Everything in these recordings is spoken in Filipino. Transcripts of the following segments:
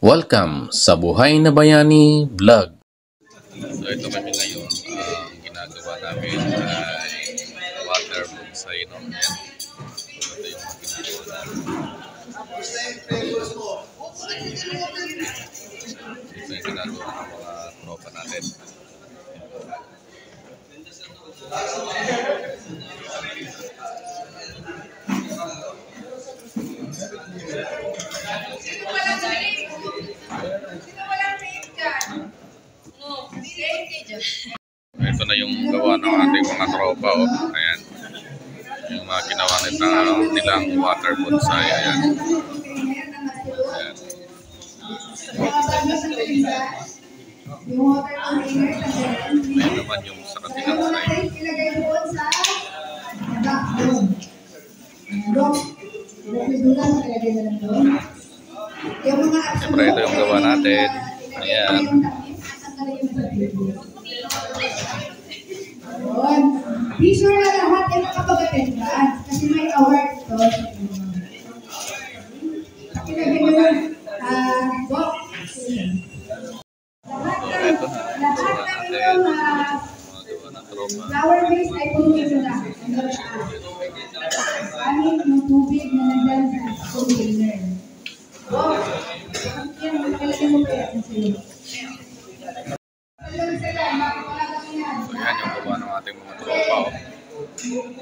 Welcome sa Buhay na Bayani Vlog. So ito kami ngayon, ang ginagawa namin ay water bonsai, no? Ito yung ginagawa namin. Ito yung ginagawa ng mga tropa natin. Ito na yung gawa ng ating mga tropa, oh. Ayan. Yung mga ginawa nilang water bonsai. Ayan. Ayan. Ayan naman yung sa katilang side. Siyempre ito yung gawa natin. Ayan. Be sure na lahat ay makapag-attendance kasi may award ito. Lahat ng flower base ay puno na. Gamit ng tubig na nandyan sa container. Yan, makalagay mo pa yan sa'yo. Ayan yung gawa ng ating mga tropa, oh.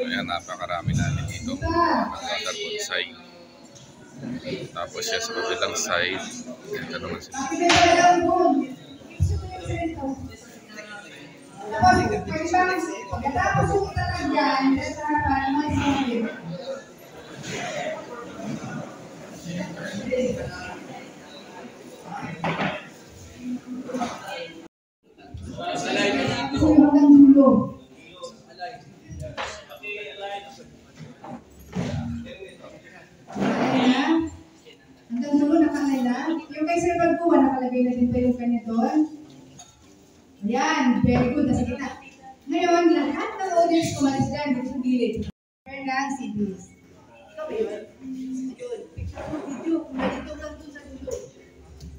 Ayan, napakarami namin dito ng water bonsai. Tapos siya sa kabilang side. Ayan naman sila. Hanggang dulo nakalala. Yung kay Sir Bagpuan, nakalagay na din pa yung kanya doon. Ayan, very good. Nasa kita. Ngayon, lahat ng audience kumalis dyan dito sa gilid. Fernang CDs. Ikaw ba yun? Yun. Picture mo video. Kung dito lang doon sa dulo.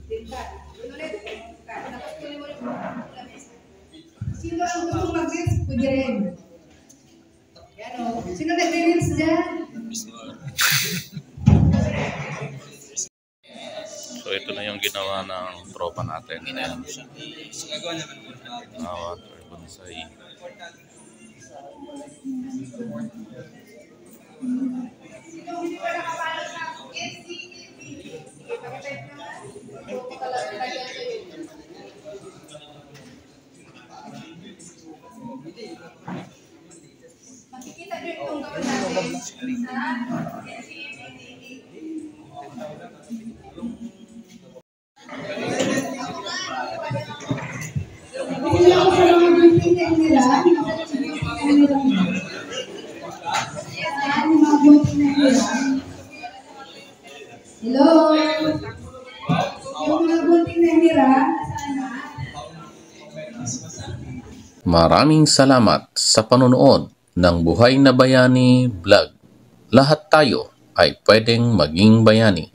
Diba? Yun ulit. Tapos tuloy mo yung lamesa. Sino ang gustong mag-reels? Pwede rin. Yan o. Sino nag-reels dyan? So ito na yung ginawa ng tropa natin. Ayan. Water bonsai. Makikita nyo itong gawin natin sa hello. Yung mga bunting na hira, Maraming salamat sa panonood ng Buhay na Bayani Vlog. Lahat tayo ay pwedeng maging bayani.